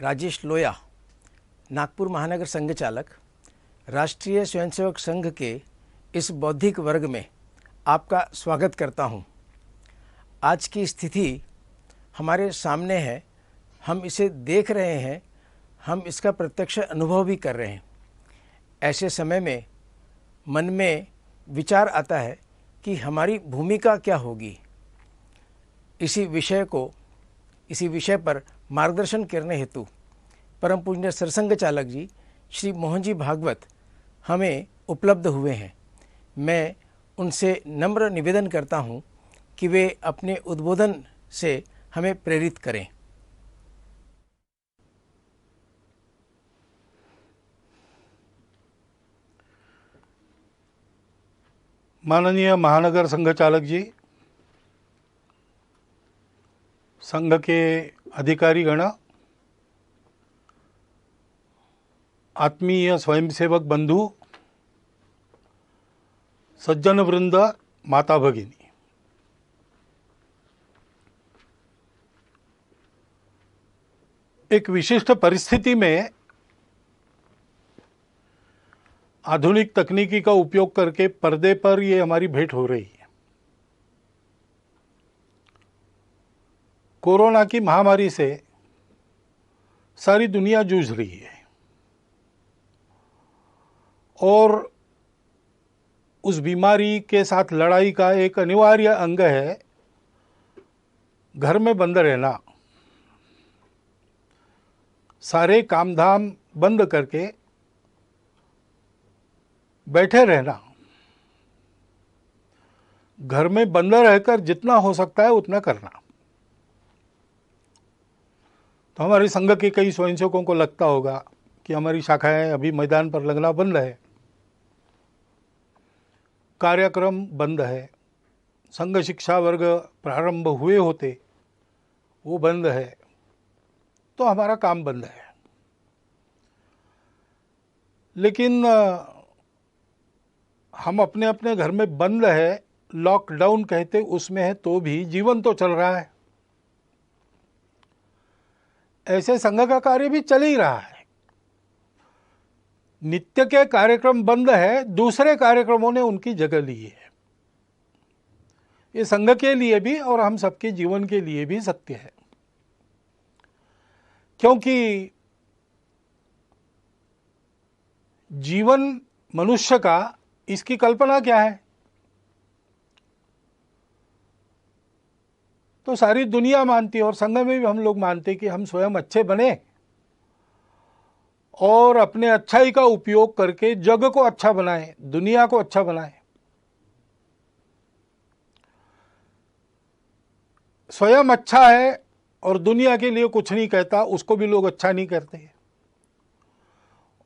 राजेश लोया, नागपुर महानगर संघ चालक, राष्ट्रीय स्वयंसेवक संघ के इस बौद्धिक वर्ग में आपका स्वागत करता हूं। आज की स्थिति हमारे सामने है, हम इसे देख रहे हैं, हम इसका प्रत्यक्ष अनुभव भी कर रहे हैं। ऐसे समय में मन में विचार आता है कि हमारी भूमिका क्या होगी। इसी विषय पर मार्गदर्शन करने हेतु परम पूज्य सरसंघ चालक जी श्री मोहन जी भागवत हमें उपलब्ध हुए हैं। मैं उनसे नम्र निवेदन करता हूं कि वे अपने उद्बोधन से हमें प्रेरित करें। माननीय महानगर संघ चालक जी, संघ के अधिकारी गण, आत्मीय स्वयंसेवक बंधु, सज्जन वृंद, माता भगिनी, एक विशिष्ट परिस्थिति में आधुनिक तकनीकी का उपयोग करके पर्दे पर ये हमारी भेंट हो रही है। कोरोना की महामारी से सारी दुनिया जूझ रही है और उस बीमारी के साथ लड़ाई का एक अनिवार्य अंग है घर में बंद रहना, सारे कामधाम बंद करके बैठे रहना, घर में बंद रहकर जितना हो सकता है उतना करना। तो हमारे संघ के कई स्वयंसेवकों को लगता होगा कि हमारी शाखाएं अभी मैदान पर लगना बंद है, कार्यक्रम बंद है, संघ शिक्षा वर्ग प्रारंभ हुए होते वो बंद है, तो हमारा काम बंद है। लेकिन हम अपने अपने घर में बंद है, लॉकडाउन कहते उसमें है, तो भी जीवन तो चल रहा है। ऐसे संघ का कार्य भी चल ही रहा है। नित्य के कार्यक्रम बंद है, दूसरे कार्यक्रमों ने उनकी जगह ली है। ये संघ के लिए भी और हम सबके जीवन के लिए भी सत्य है, क्योंकि जीवन मनुष्य का, इसकी कल्पना क्या है? तो सारी दुनिया मानती है और संघ में भी हम लोग मानते कि हम स्वयं अच्छे बने और अपने अच्छाई का उपयोग करके जग को अच्छा बनाएं, दुनिया को अच्छा बनाएं। स्वयं अच्छा है और दुनिया के लिए कुछ नहीं कहता, उसको भी लोग अच्छा नहीं करते।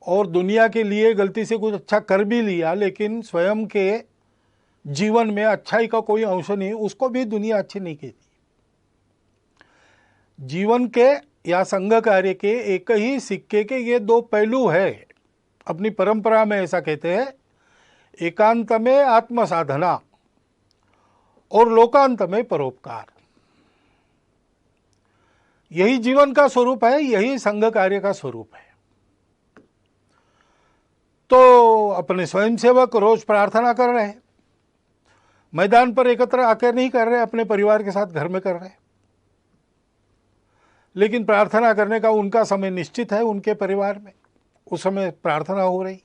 और दुनिया के लिए गलती से कुछ अच्छा कर भी लिया, लेकिन स्वयं के जीवन में अच्छाई का कोई अंश नहीं, उसको भी दुनिया अच्छी नहीं कहती। जीवन के या संघ कार्य के एक ही सिक्के के ये दो पहलू है। अपनी परंपरा में ऐसा कहते हैं, एकांत में आत्म साधना और लोकांत में परोपकार। यही जीवन का स्वरूप है, यही संघ कार्य का स्वरूप है। तो अपने स्वयंसेवक रोज प्रार्थना कर रहे हैं, मैदान पर एकत्र आकर नहीं कर रहे, अपने परिवार के साथ घर में कर रहे हैं। लेकिन प्रार्थना करने का उनका समय निश्चित है, उनके परिवार में उस समय प्रार्थना हो रही।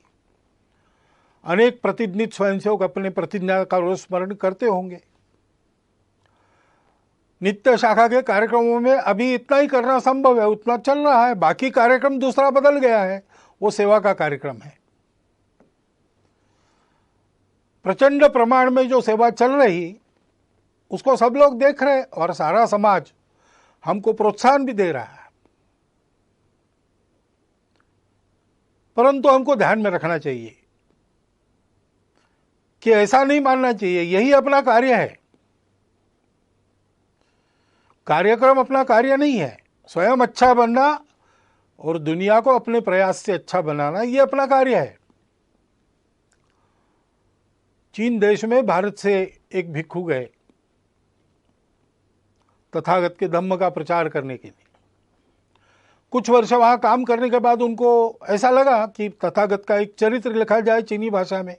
अनेक प्रतिनिधित स्वयंसेवक अपने प्रतिज्ञा का रोज स्मरण करते होंगे। नित्य शाखा के कार्यक्रमों में अभी इतना ही करना संभव है, उतना चल रहा है। बाकी कार्यक्रम दूसरा बदल गया है, वो सेवा का कार्यक्रम है। प्रचंड प्रमाण में जो सेवा चल रही उसको सब लोग देख रहे और सारा समाज हमको प्रोत्साहन भी दे रहा है। परंतु हमको ध्यान में रखना चाहिए कि ऐसा नहीं मानना चाहिए यही अपना कार्य है। कार्यक्रम अपना कार्य नहीं है। स्वयं अच्छा बनना और दुनिया को अपने प्रयास से अच्छा बनाना, ये अपना कार्य है। चीन देश में भारत से एक भिक्षु गए तथागत के धम्म का प्रचार करने के लिए। कुछ वर्ष वहाँ काम करने के बाद उनको ऐसा लगा कि तथागत का एक चरित्र लिखा जाए चीनी भाषा में,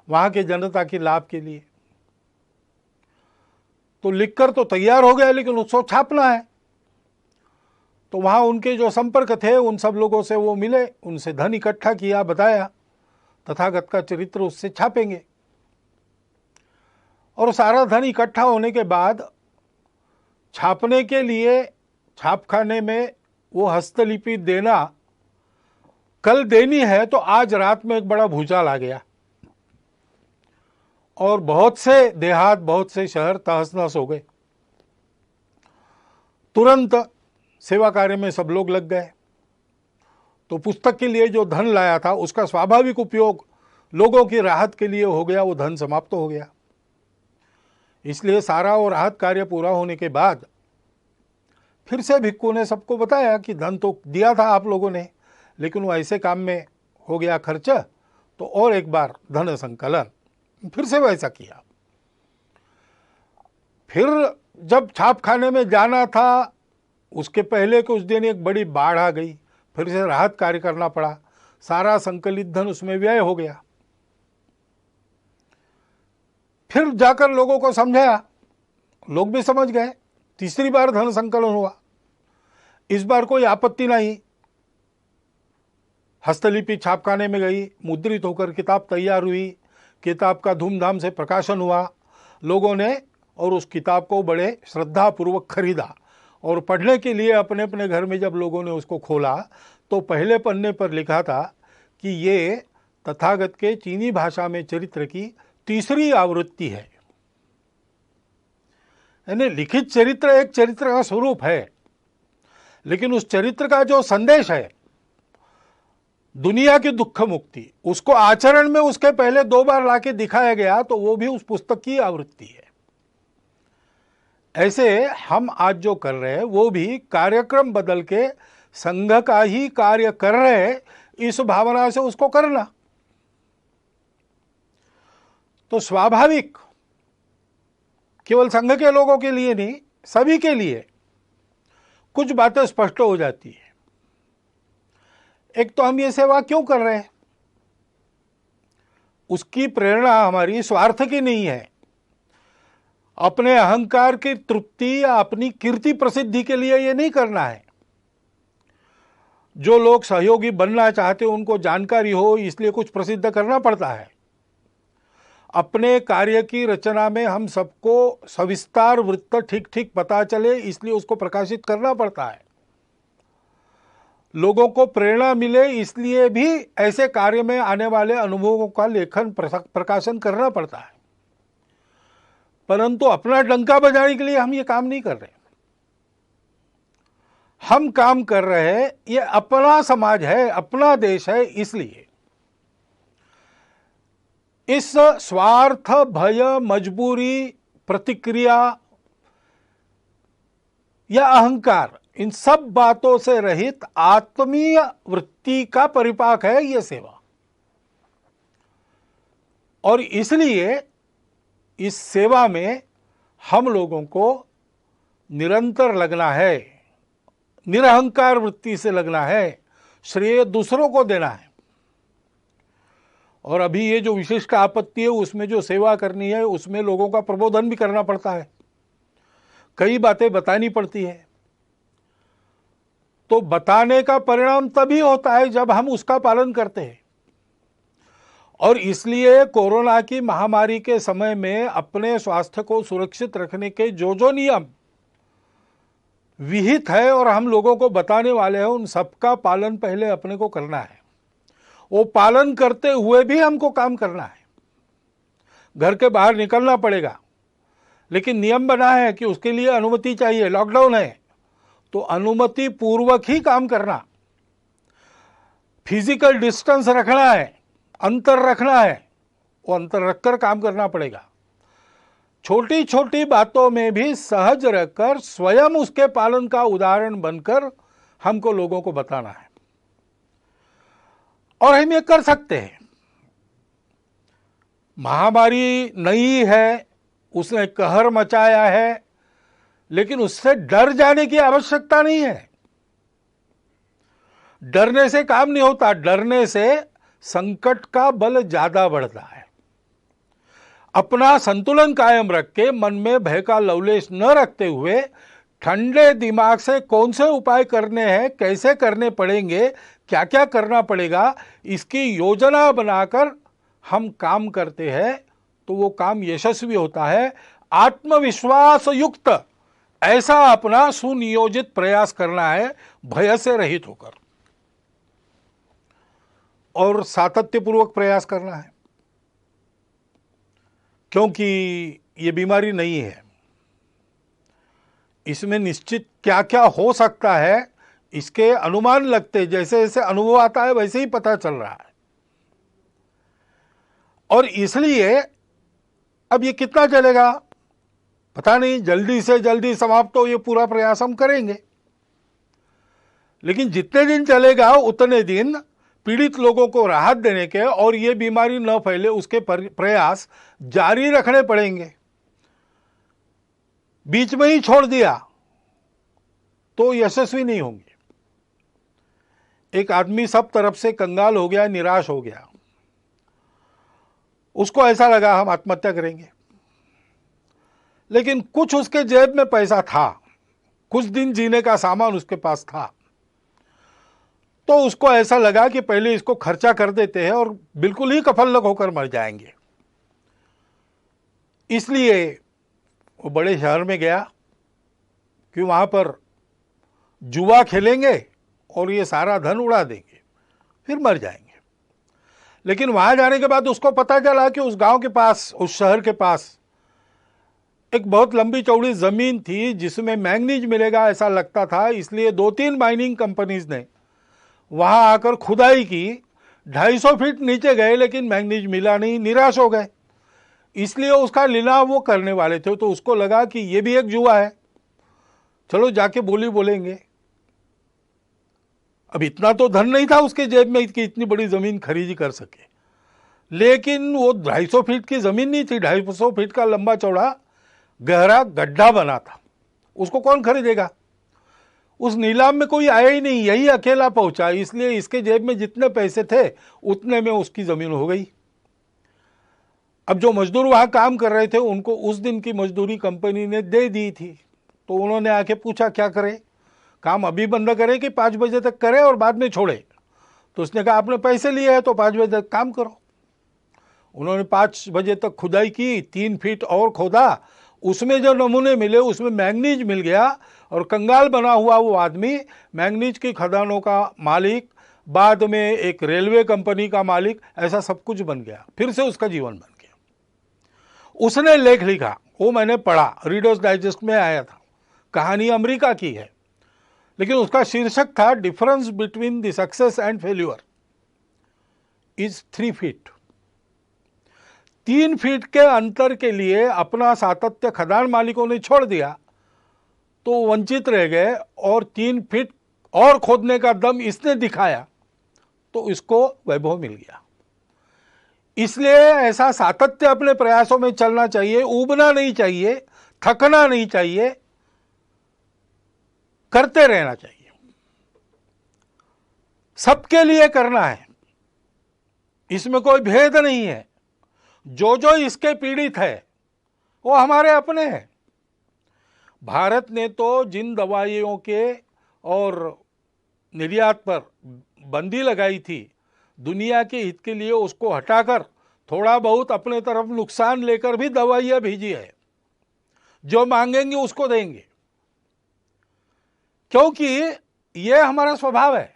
वहाँ के जनता के लाभ के लिए। तो लिखकर तो तैयार हो गया, लेकिन उसको छापना है। तो वहाँ उनके जो संपर्क थे उन सब लोगों से वो मिले, उनसे धन इकट्ठा किया, बताया तथागत का चरित्र उससे छापेंगे। और सारा धन इकट्ठा होने के बाद छापने के लिए छापखाने में वो हस्तलिपि देना, कल देनी है, तो आज रात में एक बड़ा भूचाल आ गया और बहुत से देहात, बहुत से शहर तहस नहस हो गए। तुरंत सेवा कार्य में सब लोग लग गए। तो पुस्तक के लिए जो धन लाया था उसका स्वाभाविक उपयोग लोगों की राहत के लिए हो गया, वो धन समाप्त हो गया। इसलिए सारा वो राहत कार्य पूरा होने के बाद फिर से भिक्खू ने सबको बताया कि धन तो दिया था आप लोगों ने, लेकिन वो ऐसे काम में हो गया खर्च, तो और एक बार धन संकलन। फिर से वैसा किया। फिर जब छापखाने में जाना था उसके पहले कुछ दिन एक बड़ी बाढ़ आ गई, फिर से राहत कार्य करना पड़ा, सारा संकलित धन उसमें व्यय हो गया। फिर जाकर लोगों को समझाया, लोग भी समझ गए। तीसरी बार धन संकलन हुआ, इस बार कोई आपत्ति नहीं। हस्तलिपि छापखाने में गई, मुद्रित होकर किताब तैयार हुई, किताब का धूमधाम से प्रकाशन हुआ लोगों ने, और उस किताब को बड़े श्रद्धापूर्वक खरीदा। और पढ़ने के लिए अपने अपने घर में जब लोगों ने उसको खोला तो पहले पन्ने पर लिखा था कि ये तथागत के चीनी भाषा में चरित्र की तीसरी आवृत्ति है। यानी लिखित चरित्र एक चरित्र का स्वरूप है, लेकिन उस चरित्र का जो संदेश है दुनिया की दुख मुक्ति, उसको आचरण में उसके पहले 2 बार लाके दिखाया गया, तो वो भी उस पुस्तक की आवृत्ति है। ऐसे हम आज जो कर रहे हैं वो भी कार्यक्रम बदल के संघ का ही कार्य कर रहे हैं, इस भावना से उसको करना। तो स्वाभाविक केवल संघ के लोगों के लिए नहीं, सभी के लिए कुछ बातें स्पष्ट हो जाती है। एक तो हम ये सेवा क्यों कर रहे हैं, उसकी प्रेरणा हमारी स्वार्थ की नहीं है, अपने अहंकार की तृप्ति या अपनी कीर्ति प्रसिद्धि के लिए ये नहीं करना है। जो लोग सहयोगी बनना चाहते उनको जानकारी हो इसलिए कुछ प्रसिद्ध करना पड़ता है। अपने कार्य की रचना में हम सबको सविस्तार वृत्त ठीक ठीक पता चले इसलिए उसको प्रकाशित करना पड़ता है। लोगों को प्रेरणा मिले इसलिए भी ऐसे कार्य में आने वाले अनुभवों का लेखन प्रकाशन करना पड़ता है। परंतु अपना डंका बजाने के लिए हम ये काम नहीं कर रहे। हम काम कर रहे हैं, ये अपना समाज है, अपना देश है, इसलिए इस स्वार्थ, भय, मजबूरी, प्रतिक्रिया या अहंकार, इन सब बातों से रहित आत्मीय वृत्ति का परिपाक है ये सेवा। और इसलिए इस सेवा में हम लोगों को निरंतर लगना है, निरहंकार वृत्ति से लगना है, श्रेय दूसरों को देना है। और अभी ये जो विशिष्ट आपत्ति है उसमें जो सेवा करनी है उसमें लोगों का प्रबोधन भी करना पड़ता है, कई बातें बतानी पड़ती है। तो बताने का परिणाम तभी होता है जब हम उसका पालन करते हैं। और इसलिए कोरोना की महामारी के समय में अपने स्वास्थ्य को सुरक्षित रखने के जो जो नियम विहित है और हम लोगों को बताने वाले हैं उन सबका पालन पहले अपने को करना है। वो पालन करते हुए भी हमको काम करना है। घर के बाहर निकलना पड़ेगा, लेकिन नियम बना है कि उसके लिए अनुमति चाहिए। लॉकडाउन है तो अनुमति पूर्वक ही काम करना, फिजिकल डिस्टेंस रखना है, अंतर रखना है, वो अंतर रखकर काम करना पड़ेगा। छोटी छोटी बातों में भी सहज रहकर स्वयं उसके पालन का उदाहरण बनकर हमको लोगों को बताना है। और हम ये कर सकते हैं। महामारी नई है, उसने कहर मचाया है, लेकिन उससे डर जाने की आवश्यकता नहीं है। डरने से काम नहीं होता, डरने से संकट का बल ज्यादा बढ़ता है। अपना संतुलन कायम रख के मन में भय का लवलेश न रखते हुए ठंडे दिमाग से कौन से उपाय करने हैं, कैसे करने पड़ेंगे, क्या क्या करना पड़ेगा, इसकी योजना बनाकर हम काम करते हैं तो वो काम यशस्वी होता है। आत्मविश्वास युक्त ऐसा अपना सुनियोजित प्रयास करना है, भय से रहित होकर, और सातत्यपूर्वक प्रयास करना है, क्योंकि ये बीमारी नहीं है। इसमें निश्चित क्या क्या हो सकता है इसके अनुमान लगते, जैसे जैसे अनुभव आता है वैसे ही पता चल रहा है। और इसलिए अब ये कितना चलेगा पता नहीं, जल्दी से जल्दी समाप्त हो ये पूरा प्रयास हम करेंगे, लेकिन जितने दिन चलेगा उतने दिन पीड़ित लोगों को राहत देने के और ये बीमारी न फैले उसके प्रयास जारी रखने पड़ेंगे। बीच में ही छोड़ दिया तो यशस्वी नहीं होंगे। एक आदमी सब तरफ से कंगाल हो गया, निराश हो गया, उसको ऐसा लगा हम आत्महत्या करेंगे, लेकिन कुछ उसके जेब में पैसा था, कुछ दिन जीने का सामान उसके पास था, तो उसको ऐसा लगा कि पहले इसको खर्चा कर देते हैं और बिल्कुल ही कफलक होकर मर जाएंगे। इसलिए वो बड़े शहर में गया कि वहां पर जुआ खेलेंगे और ये सारा धन उड़ा देंगे, फिर मर जाएंगे। लेकिन वहां जाने के बाद उसको पता चला कि उस गांव के पास, उस शहर के पास एक बहुत लंबी चौड़ी जमीन थी जिसमें मैंगनीज मिलेगा ऐसा लगता था। इसलिए 2-3 माइनिंग कंपनीज ने वहां आकर खुदाई की, 250 फीट नीचे गए लेकिन मैंगनीज मिला नहीं, निराश हो गए। इसलिए उसका लिलाव वो करने वाले थे, तो उसको लगा कि ये भी एक जुआ है, चलो जाके बोली बोलेंगे। अब इतना तो धन नहीं था उसके जेब में कि इतनी बड़ी जमीन खरीदी कर सके, लेकिन वो 250 फीट की जमीन नहीं थी, 250 फीट का लंबा चौड़ा गहरा गड्ढा बना था, उसको कौन खरीदेगा। उस नीलाम में कोई आया ही नहीं, यही अकेला पहुंचा, इसलिए इसके जेब में जितने पैसे थे उतने में उसकी जमीन हो गई। अब जो मजदूर वहां काम कर रहे थे उनको उस दिन की मजदूरी कंपनी ने दे दी थी, तो उन्होंने आके पूछा क्या करें, काम अभी बंद करें कि 5 बजे तक करें और बाद में छोड़े। तो उसने कहा आपने पैसे लिए हैं तो 5 बजे तक काम करो। उन्होंने 5 बजे तक खुदाई की, 3 फीट और खोदा, उसमें जो नमूने मिले उसमें मैंगनीज मिल गया, और कंगाल बना हुआ वो आदमी मैंगनीज की खदानों का मालिक, बाद में एक रेलवे कंपनी का मालिक, ऐसा सब कुछ बन गया, फिर से उसका जीवन बन गया। उसने लेख लिखा, वो मैंने पढ़ा, रीडर्स डाइजेस्ट में आया था, कहानी अमेरिका की है, लेकिन उसका शीर्षक था difference between the success and failure is 3 feet. 3 feet के अंतर के लिए अपना सातत्य खदान मालिकों ने छोड़ दिया तो वंचित रह गए, और 3 फीट और खोदने का दम इसने दिखाया तो इसको वैभव मिल गया। इसलिए ऐसा सातत्य अपने प्रयासों में चलना चाहिए, ऊबना नहीं चाहिए, थकना नहीं चाहिए, करते रहना चाहिए। सबके लिए करना है, इसमें कोई भेद नहीं है। जो जो इसके पीड़ित है वो हमारे अपने हैं। भारत ने तो जिन दवाइयों के और निर्यात पर बंदी लगाई थी, दुनिया के हित के लिए उसको हटाकर थोड़ा बहुत अपने तरफ नुकसान लेकर भी दवाइयां भेजी है। जो मांगेंगे उसको देंगे, क्योंकि यह हमारा स्वभाव है।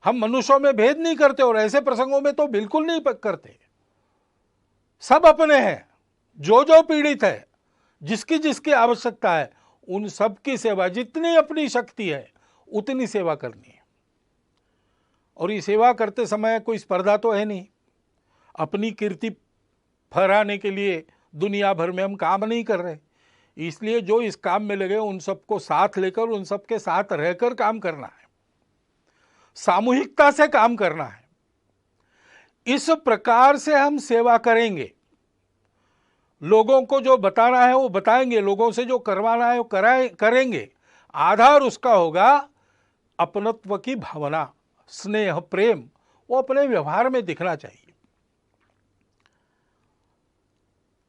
हम मनुष्यों में भेद नहीं करते, और ऐसे प्रसंगों में तो बिल्कुल नहीं करते। सब अपने हैं, जो जो पीड़ित है, जिसकी जिसकी आवश्यकता है, उन सब की सेवा, जितनी अपनी शक्ति है उतनी सेवा करनी है। और ये सेवा करते समय कोई स्पर्धा तो है नहीं, अपनी कीर्ति फहराने के लिए दुनिया भर में हम काम नहीं कर रहे। इसलिए जो इस काम में लगे उन सबको साथ लेकर, उन सबके साथ रहकर काम करना है, सामूहिकता से काम करना है। इस प्रकार से हम सेवा करेंगे, लोगों को जो बताना है वो बताएंगे, लोगों से जो करवाना है वो करेंगे। आधार उसका होगा अपनत्व की भावना, स्नेह, प्रेम वो अपने व्यवहार में दिखना चाहिए।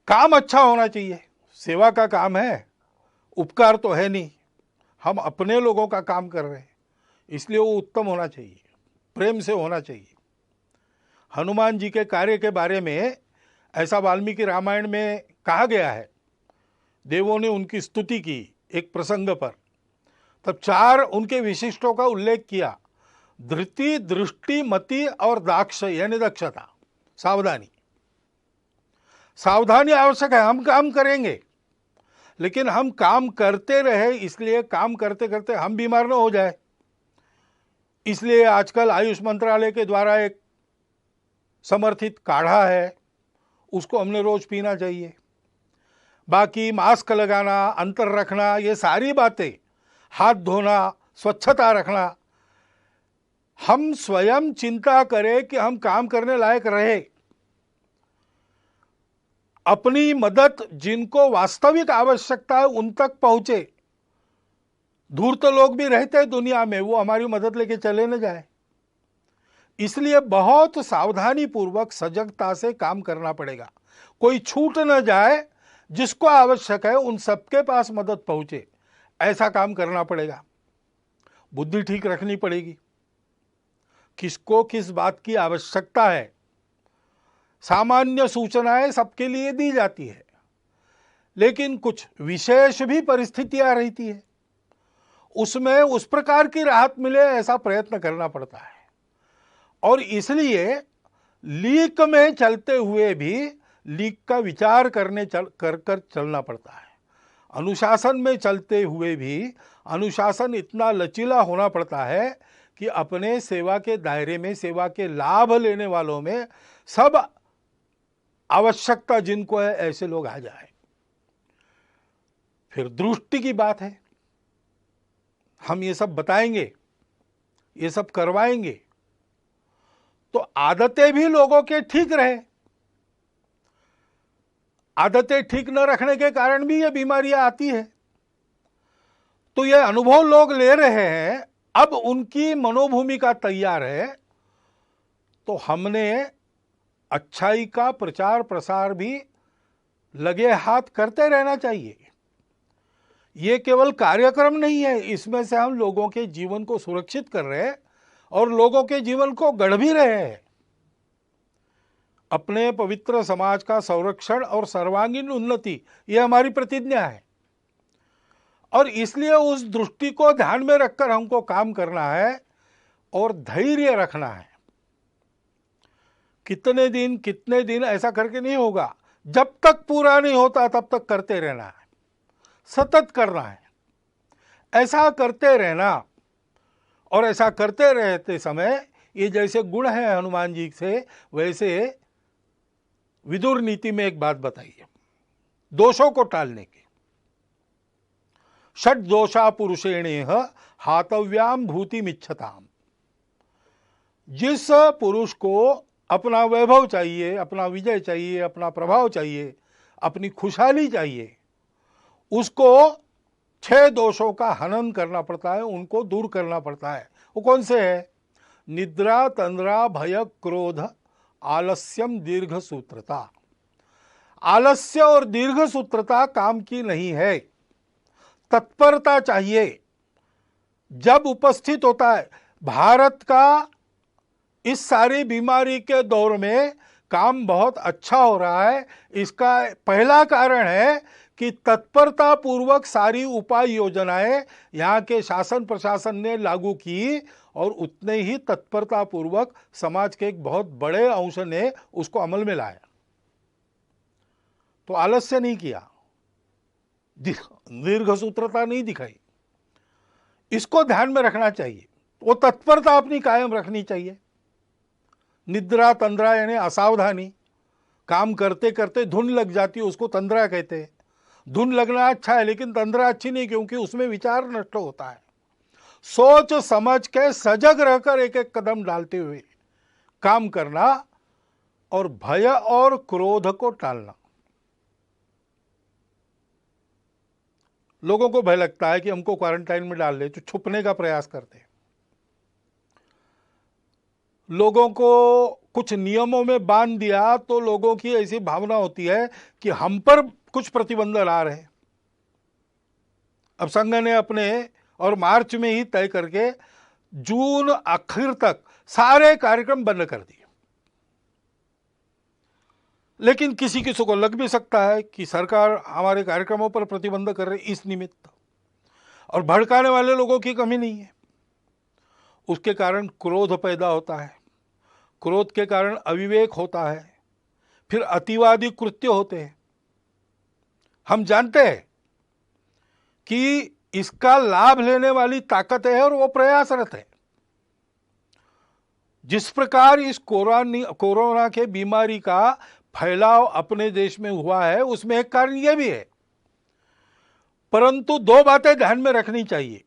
काम अच्छा होना चाहिए, सेवा का काम है, उपकार तो है नहीं, हम अपने लोगों का काम कर रहे हैं, इसलिए वो उत्तम होना चाहिए, प्रेम से होना चाहिए। हनुमान जी के कार्य के बारे में ऐसा वाल्मीकि रामायण में कहा गया है, देवों ने उनकी स्तुति की एक प्रसंग पर, तब 4 उनके विशिष्टों का उल्लेख किया, धृति, दृष्टि, मति और दाक्ष यानी दक्षता, सावधानी। सावधानी आवश्यक है, हम काम करेंगे लेकिन हम काम करते रहे, इसलिए काम करते करते हम बीमार न हो जाए, इसलिए आजकल आयुष मंत्रालय के द्वारा एक समर्थित काढ़ा है, उसको हमने रोज पीना चाहिए। बाकी मास्क लगाना, अंतर रखना, ये सारी बातें, हाथ धोना, स्वच्छता रखना, हम स्वयं चिंता करें कि हम काम करने लायक रहे। अपनी मदद जिनको वास्तविक आवश्यकता है उन तक पहुंचे। दूर तो लोग भी रहते हैं दुनिया में, वो हमारी मदद लेके चले न जाए, इसलिए बहुत सावधानी पूर्वक सजगता से काम करना पड़ेगा। कोई छूट न जाए, जिसको आवश्यक है उन सबके पास मदद पहुंचे, ऐसा काम करना पड़ेगा। बुद्धि ठीक रखनी पड़ेगी, किसको किस बात की आवश्यकता है। सामान्य सूचनाएं सबके लिए दी जाती है, लेकिन कुछ विशेष भी परिस्थितियां रहती है, उसमें उस प्रकार की राहत मिले ऐसा प्रयत्न करना पड़ता है। और इसलिए लीक में चलते हुए भी लीक का विचार कर चलना पड़ता है। अनुशासन में चलते हुए भी अनुशासन इतना लचीला होना पड़ता है कि अपने सेवा के दायरे में, सेवा के लाभ लेने वालों में सब आवश्यकता जिनको है ऐसे लोग आ जाए। फिर दृष्टि की बात है, हम ये सब बताएंगे, ये सब करवाएंगे तो आदतें भी लोगों के ठीक रहे। आदतें ठीक न रखने के कारण भी ये बीमारियां आती है, तो ये अनुभव लोग ले रहे हैं, अब उनकी मनोभूमिका तैयार है, तो हमने अच्छाई का प्रचार प्रसार भी लगे हाथ करते रहना चाहिए। ये केवल कार्यक्रम नहीं है, इसमें से हम लोगों के जीवन को सुरक्षित कर रहे हैं और लोगों के जीवन को गढ़ भी रहे हैं। अपने पवित्र समाज का संरक्षण और सर्वांगीण उन्नति, ये हमारी प्रतिज्ञा है, और इसलिए उस दृष्टि को ध्यान में रखकर हमको काम करना है और धैर्य रखना है। कितने दिन ऐसा करके नहीं होगा, जब तक पूरा नहीं होता तब तक करते रहना है, सतत करना है। ऐसा करते रहना, और ऐसा करते रहते समय ये जैसे गुण है हनुमान जी से, वैसे विदुर नीति में एक बात बताइए, दोषों को टालने की। षट दोषा पुरुषेणेह हातव्याम भूतिमिच्छताम। जिस पुरुष को अपना वैभव चाहिए, अपना विजय चाहिए, अपना प्रभाव चाहिए, अपनी खुशहाली चाहिए, उसको 6 दोषों का हनन करना पड़ता है, उनको दूर करना पड़ता है। वो कौन से है? निद्रा, तंद्रा, भय, क्रोध, आलस्यम, दीर्घ सूत्रता। आलस्य और दीर्घ सूत्रता काम की नहीं है, तत्परता चाहिए। जब उपस्थित होता है, भारत का इस सारी बीमारी के दौर में काम बहुत अच्छा हो रहा है, इसका पहला कारण है कि तत्परता पूर्वक सारी उपाय योजनाएं यहाँ के शासन प्रशासन ने लागू की, और उतने ही तत्परता पूर्वक समाज के एक बहुत बड़े अंश ने उसको अमल में लाया। तो आलस्य नहीं किया, दीर्घ सूत्रता नहीं दिखाई, इसको ध्यान में रखना चाहिए। वो तत्परता अपनी कायम रखनी चाहिए। निद्रा, तंद्रा यानी असावधानी, काम करते करते धुन लग जाती है, उसको तंद्रा कहते हैं। धुन लगना अच्छा है, लेकिन तंद्रा अच्छी नहीं, क्योंकि उसमें विचार नष्ट होता है। सोच समझ के सजग रहकर एक एक कदम डालते हुए काम करना, और भय और क्रोध को टालना। लोगों को भय लगता है कि हमको क्वारंटाइन में डाल ले, तो छुपने का प्रयास करते हैं। लोगों को कुछ नियमों में बांध दिया तो लोगों की ऐसी भावना होती है कि हम पर कुछ प्रतिबंध ला रहे हैं। अब संघ ने अपने और मार्च में ही तय करके जून आखिर तक सारे कार्यक्रम बंद कर दिए। लेकिन किसी किसी को लग भी सकता है कि सरकार हमारे कार्यक्रमों पर प्रतिबंध कर रही इस निमित्त, और भड़काने वाले लोगों की कमी नहीं है। उसके कारण क्रोध पैदा होता है, क्रोध के कारण अविवेक होता है, फिर अतिवादी कृत्य होते हैं। हम जानते हैं कि इसका लाभ लेने वाली ताकत है और वो प्रयासरत है। जिस प्रकार इस कोरोना के बीमारी का फैलाव अपने देश में हुआ है, उसमें एक कारण यह भी है। परंतु दो बातें ध्यान में रखनी चाहिए।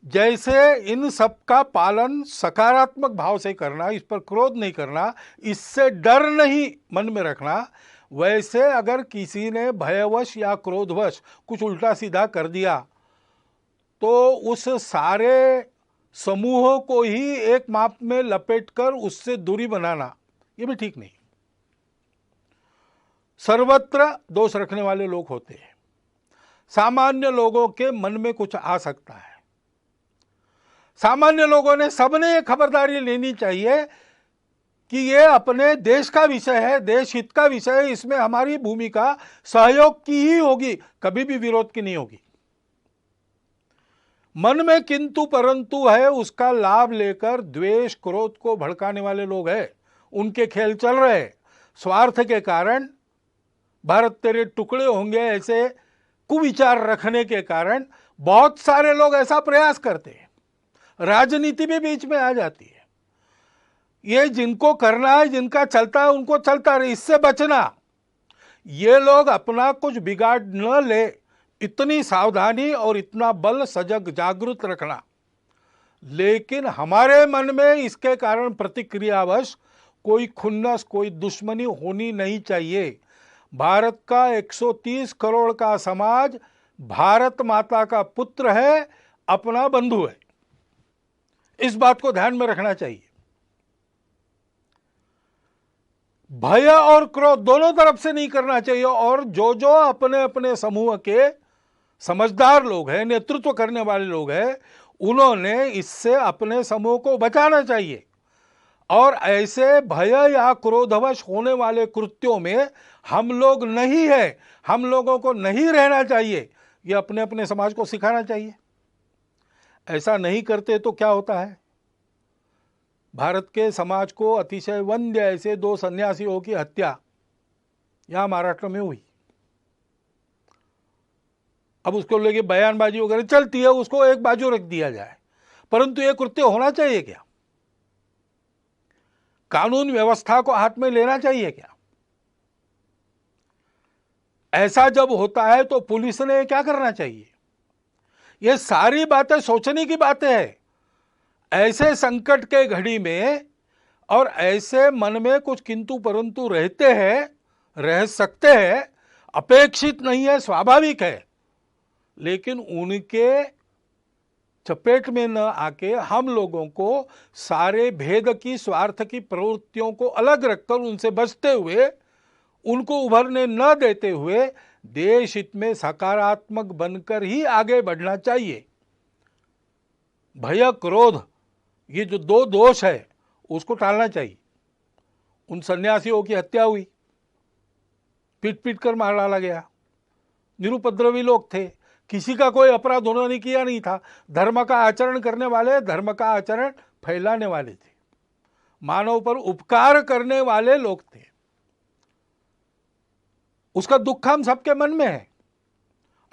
जैसे इन सब का पालन सकारात्मक भाव से करना, इस पर क्रोध नहीं करना, इससे डर नहीं मन में रखना, वैसे अगर किसी ने भयवश या क्रोधवश कुछ उल्टा सीधा कर दिया तो उस सारे समूह को ही एक माप में लपेटकर उससे दूरी बनाना ये भी ठीक नहीं। सर्वत्र दोष रखने वाले लोग होते हैं। सामान्य लोगों के मन में कुछ आ सकता है। सामान्य लोगों ने सबने ये खबरदारी लेनी चाहिए कि ये अपने देश का विषय है, देश हित का विषय है, इसमें हमारी भूमिका सहयोग की ही होगी, कभी भी विरोध की नहीं होगी। मन में किंतु परंतु है, उसका लाभ लेकर द्वेष क्रोध को भड़काने वाले लोग हैं, उनके खेल चल रहे। स्वार्थ के कारण भारत तेरे टुकड़े होंगे ऐसे कुविचार रखने के कारण बहुत सारे लोग ऐसा प्रयास करते हैं। राजनीति भी बीच में आ जाती है। ये जिनको करना है, जिनका चलता है उनको चलता रहे, इससे बचना। ये लोग अपना कुछ बिगाड़ न ले, इतनी सावधानी और इतना बल सजग जागृत रखना। लेकिन हमारे मन में इसके कारण प्रतिक्रियावश कोई खुन्नस, कोई दुश्मनी होनी नहीं चाहिए। भारत का 130 करोड़ का समाज भारत माता का पुत्र है, अपना बंधु है। इस बात को ध्यान में रखना चाहिए। भय और क्रोध दोनों तरफ से नहीं करना चाहिए। और जो जो अपने अपने समूह के समझदार लोग हैं, नेतृत्व करने वाले लोग हैं, उन्होंने इससे अपने समूह को बचाना चाहिए। और ऐसे भय या क्रोधवश होने वाले कृत्यों में हम लोग नहीं है, हम लोगों को नहीं रहना चाहिए, ये अपने अपने समाज को सिखाना चाहिए। ऐसा नहीं करते तो क्या होता है? भारत के समाज को अतिशय वंद्य ऐसे 2 सन्यासियों की हत्या यहां महाराष्ट्र में हुई। अब उसको लेके बयानबाजी वगैरह चलती है, उसको एक बाजू रख दिया जाए, परंतु यह कृत्य होना चाहिए क्या? कानून व्यवस्था को हाथ में लेना चाहिए क्या? ऐसा जब होता है तो पुलिस ने क्या करना चाहिए? ये सारी बातें सोचने की बातें हैं। ऐसे संकट के घड़ी में और ऐसे मन में कुछ किंतु परंतु रहते हैं, रह सकते हैं, अपेक्षित नहीं है, स्वाभाविक है। लेकिन उनके चपेट में न आके हम लोगों को सारे भेद की, स्वार्थ की प्रवृत्तियों को अलग रखकर उनसे बचते हुए, उनको उभरने न देते हुए देश हित में सकारात्मक बनकर ही आगे बढ़ना चाहिए। भय क्रोध ये जो 2 दोष है उसको टालना चाहिए। उन सन्यासियों की हत्या हुई, पीट पीट कर मार डाला गया। निरुपद्रवी लोग थे, किसी का कोई अपराध उन्होंने किया नहीं था। धर्म का आचरण करने वाले, धर्म का आचरण फैलाने वाले थे, मानव पर उपकार करने वाले लोग थे। उसका दुख हम सबके मन में है।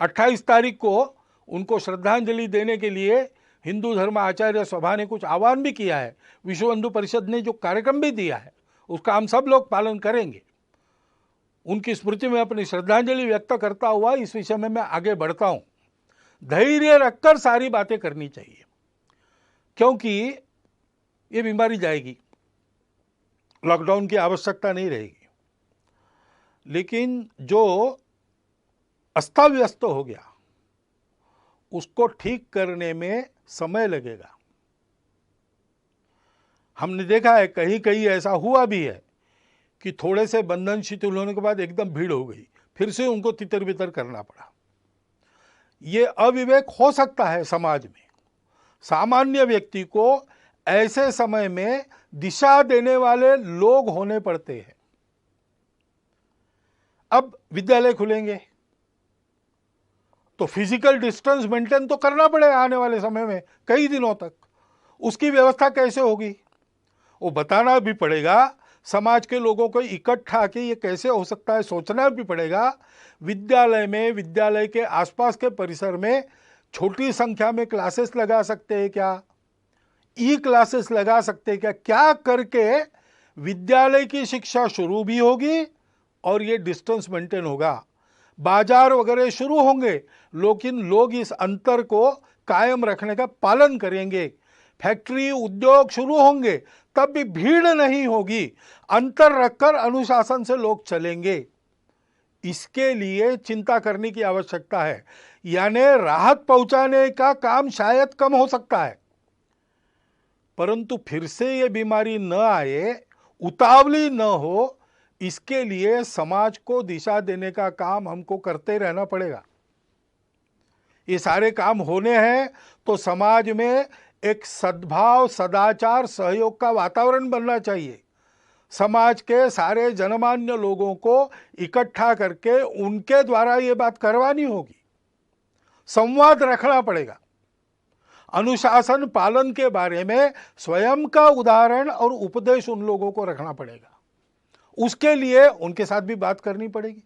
28 तारीख को उनको श्रद्धांजलि देने के लिए हिंदू धर्म आचार्य सभा ने कुछ आह्वान भी किया है। विश्व हिंदू परिषद ने जो कार्यक्रम भी दिया है उसका हम सब लोग पालन करेंगे। उनकी स्मृति में अपनी श्रद्धांजलि व्यक्त करता हुआ इस विषय में मैं आगे बढ़ता हूं। धैर्य रखकर सारी बातें करनी चाहिए, क्योंकि ये बीमारी जाएगी, लॉकडाउन की आवश्यकता नहीं रहेगी। लेकिन जो अस्ता व्यस्त हो गया उसको ठीक करने में समय लगेगा। हमने देखा है कहीं कहीं ऐसा हुआ भी है कि थोड़े से बंधन शिथिल होने के बाद एकदम भीड़ हो गई, फिर से उनको तितर बितर करना पड़ा। ये अविवेक हो सकता है समाज में। सामान्य व्यक्ति को ऐसे समय में दिशा देने वाले लोग होने पड़ते हैं। अब विद्यालय खुलेंगे तो फिजिकल डिस्टेंस मेंटेन तो करना पड़ेगा आने वाले समय में कई दिनों तक। उसकी व्यवस्था कैसे होगी वो बताना भी पड़ेगा। समाज के लोगों को इकट्ठा के ये कैसे हो सकता है सोचना भी पड़ेगा। विद्यालय में, विद्यालय के आसपास के परिसर में छोटी संख्या में क्लासेस लगा सकते हैं क्या, ई क्लासेस लगा सकते हैं क्या, क्या करके विद्यालय की शिक्षा शुरू भी होगी और ये डिस्टेंस मेंटेन होगा। बाजार वगैरह शुरू होंगे लेकिन लोग इस अंतर को कायम रखने का पालन करेंगे। फैक्ट्री उद्योग शुरू होंगे तब भी भीड़ नहीं होगी, अंतर रखकर अनुशासन से लोग चलेंगे। इसके लिए चिंता करने की आवश्यकता है। यानी राहत पहुंचाने का काम शायद कम हो सकता है, परंतु फिर से ये बीमारी न आए, उतावली न हो, इसके लिए समाज को दिशा देने का काम हमको करते रहना पड़ेगा। ये सारे काम होने हैं तो समाज में एक सद्भाव, सदाचार, सहयोग का वातावरण बनना चाहिए। समाज के सारे जनमान्य लोगों को इकट्ठा करके उनके द्वारा ये बात करवानी होगी, संवाद रखना पड़ेगा। अनुशासन पालन के बारे में स्वयं का उदाहरण और उपदेश उन लोगों को रखना पड़ेगा। उसके लिए उनके साथ भी बात करनी पड़ेगी।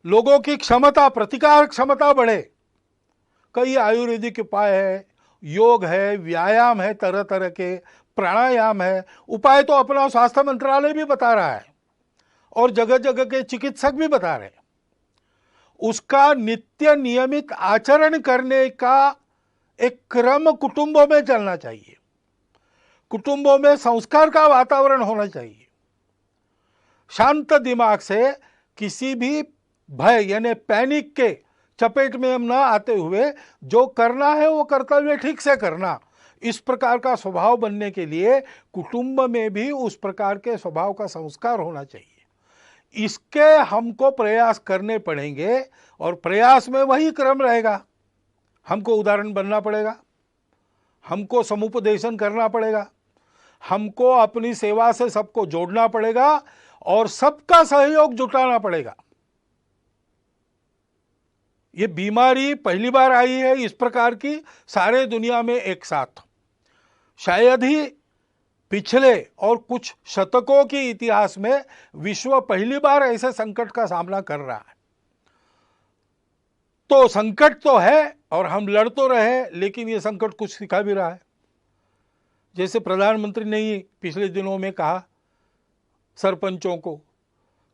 लोगों की क्षमता, प्रतिकार क्षमता बढ़े। कई आयुर्वेदिक उपाय है, योग है, व्यायाम है, तरह तरह के प्राणायाम है। उपाय तो अपना स्वास्थ्य मंत्रालय भी बता रहा है और जगह जगह के चिकित्सक भी बता रहे हैं। उसका नित्य नियमित आचरण करने का एक क्रम कुटुंबों में चलना चाहिए। कुटुंबों में संस्कार का वातावरण होना चाहिए। शांत दिमाग से किसी भी भय यानी पैनिक के चपेट में हम ना आते हुए जो करना है वो कर्तव्य ठीक से करना, इस प्रकार का स्वभाव बनने के लिए कुटुंब में भी उस प्रकार के स्वभाव का संस्कार होना चाहिए। इसके हमको प्रयास करने पड़ेंगे और प्रयास में वही क्रम रहेगा। हमको उदाहरण बनना पड़ेगा, हमको समुपदेशन करना पड़ेगा, हमको अपनी सेवा से सबको जोड़ना पड़ेगा और सबका सहयोग जुटाना पड़ेगा। ये बीमारी पहली बार आई है इस प्रकार की सारे दुनिया में एक साथ। शायद ही पिछले और कुछ शतकों के इतिहास में विश्व पहली बार ऐसे संकट का सामना कर रहा है। तो संकट तो है और हम लड़ तो रहे, लेकिन ये संकट कुछ सिखा भी रहा है। जैसे प्रधानमंत्री ने ही पिछले दिनों में कहा सरपंचों को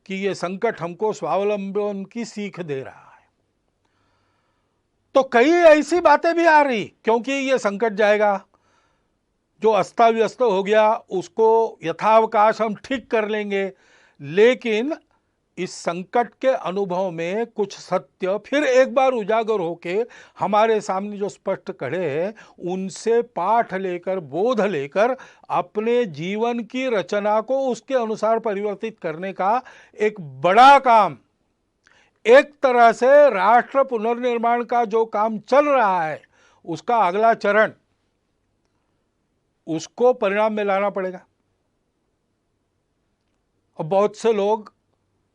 कि ये संकट हमको स्वावलंबन की सीख दे रहा है। तो कई ऐसी बातें भी आ रही, क्योंकि ये संकट जाएगा, जो अस्ता व्यस्त हो गया उसको यथावकाश हम ठीक कर लेंगे, लेकिन इस संकट के अनुभव में कुछ सत्य फिर एक बार उजागर होके हमारे सामने जो स्पष्ट खड़े हैं, उनसे पाठ लेकर, बोध लेकर अपने जीवन की रचना को उसके अनुसार परिवर्तित करने का एक बड़ा काम, एक तरह से राष्ट्र पुनर्निर्माण का जो काम चल रहा है उसका अगला चरण, उसको परिणाम में लाना पड़ेगा। और बहुत से लोग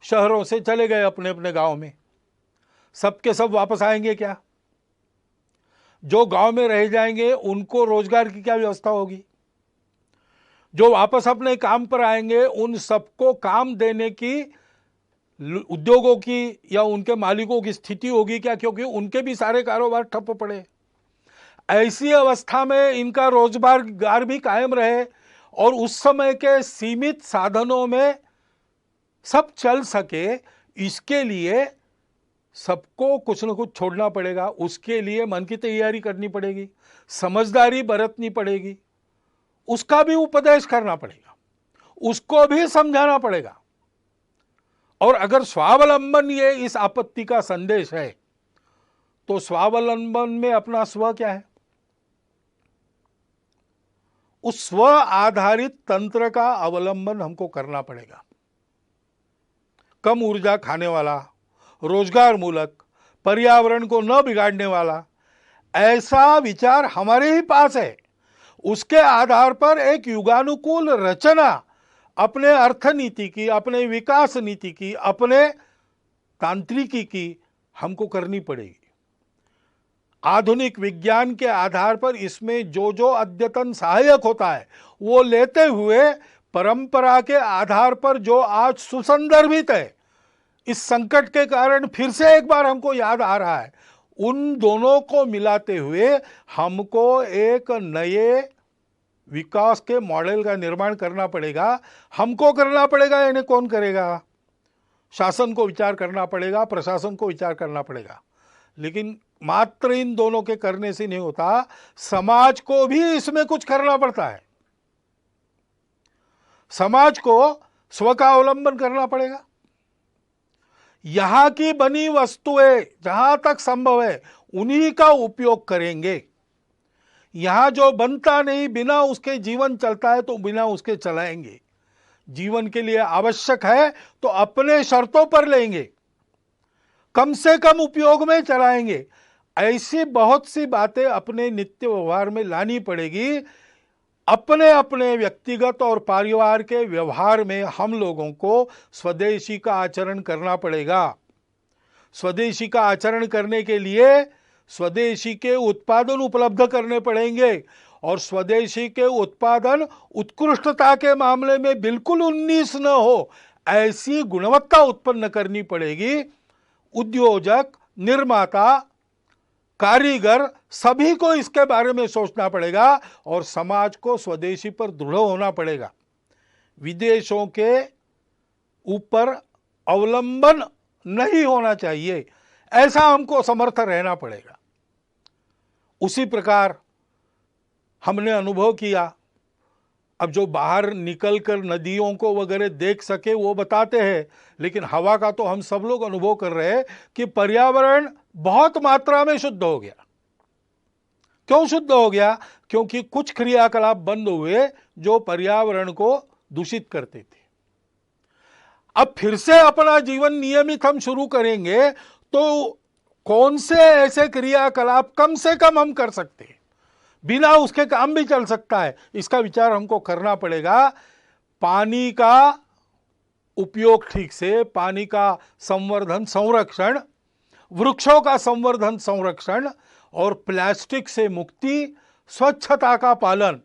शहरों से चले गए अपने अपने गांव में, सबके सब वापस आएंगे क्या? जो गांव में रह जाएंगे उनको रोजगार की क्या व्यवस्था होगी? जो वापस अपने काम पर आएंगे उन सबको काम देने की उद्योगों की या उनके मालिकों की स्थिति होगी क्या? क्योंकि उनके भी सारे कारोबार ठप पड़े। ऐसी अवस्था में इनका रोजगार भी कायम रहे और उस समय के सीमित साधनों में सब चल सके, इसके लिए सबको कुछ न कुछ छोड़ना पड़ेगा। उसके लिए मन की तैयारी करनी पड़ेगी, समझदारी बरतनी पड़ेगी, उसका भी उपदेश करना पड़ेगा, उसको भी समझाना पड़ेगा। और अगर स्वावलंबन ये इस आपत्ति का संदेश है, तो स्वावलंबन में अपना स्व क्या है? उस स्व आधारित तंत्र का अवलंबन हमको करना पड़ेगा। कम ऊर्जा खाने वाला, रोजगार मूलक, पर्यावरण को न बिगाड़ने वाला ऐसा विचार हमारे ही पास है। उसके आधार पर एक युगानुकूल रचना अपने अर्थनीति की, अपने विकास नीति की, अपने तांत्रिकी की हमको करनी पड़ेगी। आधुनिक विज्ञान के आधार पर इसमें जो जो अद्यतन सहायक होता है वो लेते हुए परंपरा के आधार पर जो आज सुसंदर्भित है, इस संकट के कारण फिर से एक बार हमको याद आ रहा है, उन दोनों को मिलाते हुए हमको एक नए विकास के मॉडल का निर्माण करना पड़ेगा। हमको करना पड़ेगा, यानी कौन करेगा? शासन को विचार करना पड़ेगा, प्रशासन को विचार करना पड़ेगा। लेकिन मात्र इन दोनों के करने से नहीं होता, समाज को भी इसमें कुछ करना पड़ता है। समाज को स्व का अवलंबन करना पड़ेगा। यहां की बनी वस्तुएं जहां तक संभव है उन्हीं का उपयोग करेंगे। यहां जो बनता नहीं, बिना उसके जीवन चलता है तो बिना उसके चलाएंगे। जीवन के लिए आवश्यक है तो अपने शर्तों पर लेंगे, कम से कम उपयोग में चलाएंगे। ऐसी बहुत सी बातें अपने नित्य व्यवहार में लानी पड़ेगी। अपने अपने व्यक्तिगत और परिवार के व्यवहार में हम लोगों को स्वदेशी का आचरण करना पड़ेगा। स्वदेशी का आचरण करने के लिए स्वदेशी के उत्पादन उपलब्ध करने पड़ेंगे, और स्वदेशी के उत्पादन उत्कृष्टता के मामले में बिल्कुल 19 न हो, ऐसी गुणवत्ता उत्पन्न करनी पड़ेगी। उद्योजक, निर्माता, कारीगर सभी को इसके बारे में सोचना पड़ेगा और समाज को स्वदेशी पर दृढ़ होना पड़ेगा। विदेशों के ऊपर अवलंबन नहीं होना चाहिए, ऐसा हमको समर्थ रहना पड़ेगा। उसी प्रकार हमने अनुभव किया, अब जो बाहर निकलकर नदियों को वगैरह देख सके वो बताते हैं, लेकिन हवा का तो हम सब लोग अनुभव कर रहे हैं कि पर्यावरण बहुत मात्रा में शुद्ध हो गया। क्यों शुद्ध हो गया? क्योंकि कुछ क्रियाकलाप बंद हुए जो पर्यावरण को दूषित करते थे। अब फिर से अपना जीवन नियमित हम शुरू करेंगे तो कौन से ऐसे क्रियाकलाप कम से कम हम कर सकते हैं, बिना उसके काम भी चल सकता है, इसका विचार हमको करना पड़ेगा। पानी का उपयोग ठीक से, पानी का संवर्धन संरक्षण, वृक्षों का संवर्धन संरक्षण और प्लास्टिक से मुक्ति, स्वच्छता का पालन,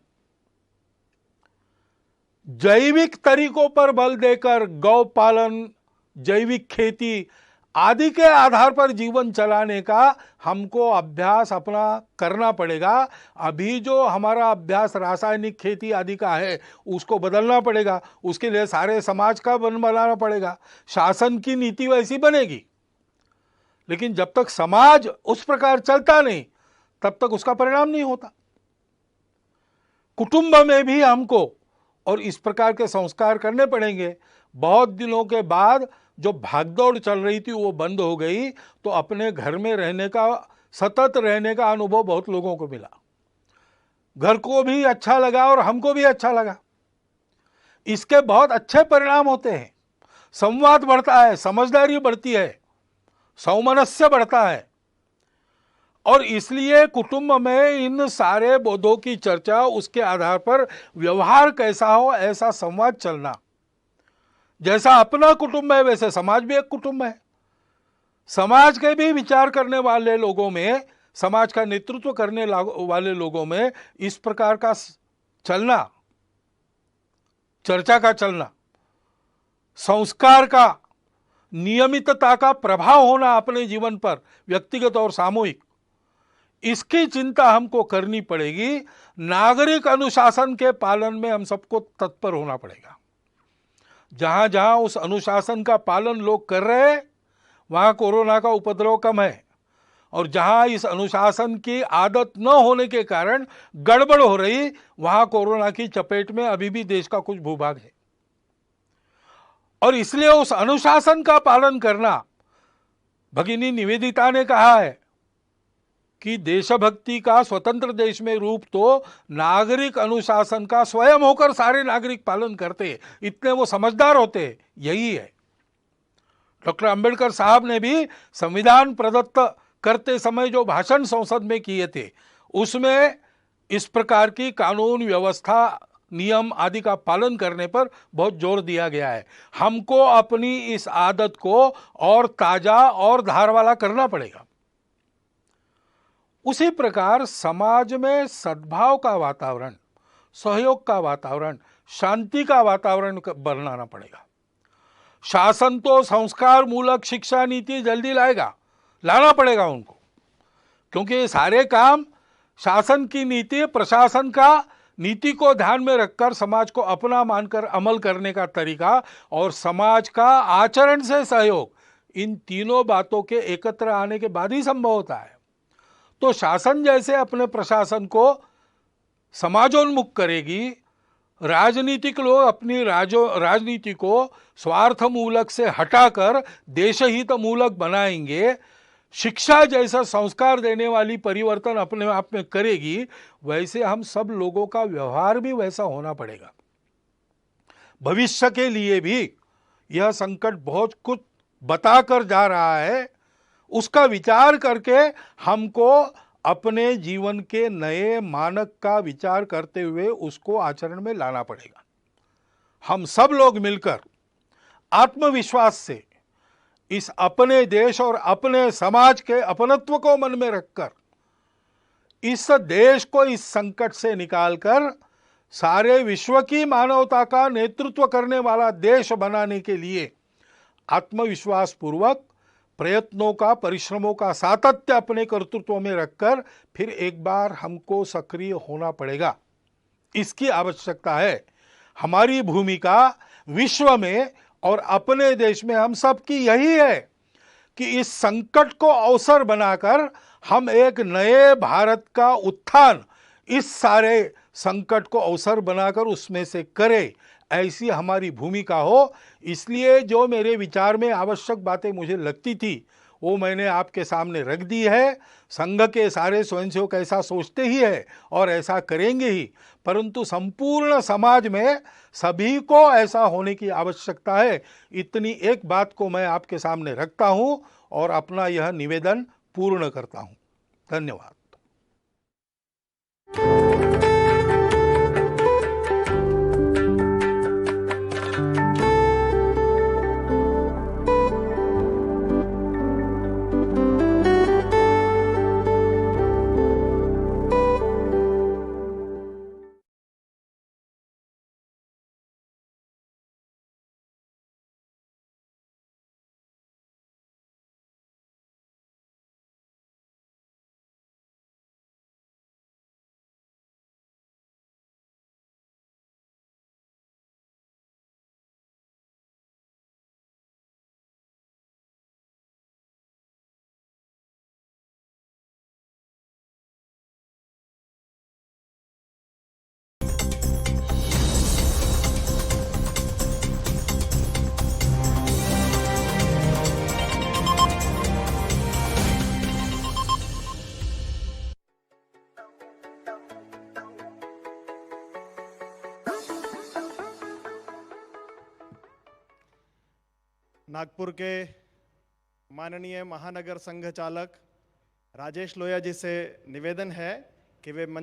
जैविक तरीकों पर बल देकर गौ पालन, जैविक खेती आदि के आधार पर जीवन चलाने का हमको अभ्यास अपना करना पड़ेगा। अभी जो हमारा अभ्यास रासायनिक खेती आदि का है उसको बदलना पड़ेगा। उसके लिए सारे समाज का बनाना पड़ेगा। शासन की नीति वैसी बनेगी, लेकिन जब तक समाज उस प्रकार चलता नहीं तब तक उसका परिणाम नहीं होता। कुटुंब में भी हमको और इस प्रकार के संस्कार करने पड़ेंगे। बहुत दिनों के बाद जो भागदौड़ चल रही थी वो बंद हो गई, तो अपने घर में रहने का, सतत रहने का अनुभव बहुत लोगों को मिला। घर को भी अच्छा लगा और हमको भी अच्छा लगा। इसके बहुत अच्छे परिणाम होते हैं। संवाद बढ़ता है, समझदारी बढ़ती है, सौमनस्य बढ़ता है, और इसलिए कुटुंब में इन सारे बोधों की चर्चा, उसके आधार पर व्यवहार कैसा हो ऐसा संवाद चलना। जैसा अपना कुटुंब है वैसे समाज भी एक कुटुंब है। समाज के भी विचार करने वाले लोगों में, समाज का नेतृत्व करने वाले लोगों में इस प्रकार का चलना, चर्चा का चलना, संस्कार का, नियमितता का प्रभाव होना अपने जीवन पर, व्यक्तिगत और सामूहिक, इसकी चिंता हमको करनी पड़ेगी। नागरिक अनुशासन के पालन में हम सबको तत्पर होना पड़ेगा। जहां जहां उस अनुशासन का पालन लोग कर रहे हैं वहां कोरोना का उपद्रव कम है, और जहां इस अनुशासन की आदत न होने के कारण गड़बड़ हो रही वहां कोरोना की चपेट में अभी भी देश का कुछ भूभाग है। और इसलिए उस अनुशासन का पालन करना, भगिनी निवेदिता ने कहा है कि देशभक्ति का स्वतंत्र देश में रूप तो नागरिक अनुशासन का स्वयं होकर सारे नागरिक पालन करते, इतने वो समझदार होते, यही है। डॉक्टर अंबेडकर साहब ने भी संविधान प्रदत्त करते समय जो भाषण संसद में किए थे, उसमें इस प्रकार की कानून व्यवस्था, नियम आदि का पालन करने पर बहुत जोर दिया गया है। हमको अपनी इस आदत को और ताजा और धार वाला करना पड़ेगा। उसी प्रकार समाज में सद्भाव का वातावरण, सहयोग का वातावरण, शांति का वातावरण बनाना पड़ेगा। शासन तो संस्कार मूलक शिक्षा नीति जल्दी लाना पड़ेगा उनको, क्योंकि ये सारे काम शासन की नीति, प्रशासन का नीति को ध्यान में रखकर समाज को अपना मानकर अमल करने का तरीका और समाज का आचरण से सहयोग, इन तीनों बातों के एकत्र आने के बाद ही संभव होता है। तो शासन जैसे अपने प्रशासन को समाजोन्मुख करेगी, राजनीतिक लोग अपनी राजनीति को स्वार्थ मूलक से हटाकर देशहित मूलक बनाएंगे, शिक्षा जैसा संस्कार देने वाली परिवर्तन अपने आप में करेगी, वैसे हम सब लोगों का व्यवहार भी वैसा होना पड़ेगा। भविष्य के लिए भी यह संकट बहुत कुछ बताकर जा रहा है, उसका विचार करके हमको अपने जीवन के नए मानक का विचार करते हुए उसको आचरण में लाना पड़ेगा। हम सब लोग मिलकर आत्मविश्वास से इस अपने देश और अपने समाज के अपनत्व को मन में रखकर इस देश को इस संकट से निकालकर सारे विश्व की मानवता का नेतृत्व करने वाला देश बनाने के लिए आत्मविश्वास पूर्वक प्रयत्नों का, परिश्रमों का सातत्य अपने कर्तृत्व में रखकर फिर एक बार हमको सक्रिय होना पड़ेगा। इसकी आवश्यकता है। हमारी भूमिका विश्व में और अपने देश में हम सब की यही है कि इस संकट को अवसर बनाकर हम एक नए भारत का उत्थान, इस सारे संकट को अवसर बनाकर उसमें से करें, ऐसी हमारी भूमिका हो। इसलिए जो मेरे विचार में आवश्यक बातें मुझे लगती थी वो मैंने आपके सामने रख दी है। संघ के सारे स्वयंसेवक ऐसा सोचते ही है और ऐसा करेंगे ही, परंतु संपूर्ण समाज में सभी को ऐसा होने की आवश्यकता है। इतनी एक बात को मैं आपके सामने रखता हूं और अपना यह निवेदन पूर्ण करता हूं। धन्यवाद। नागपुर के माननीय महानगर संघ चालक राजेश लोया जी से निवेदन है कि वे मंच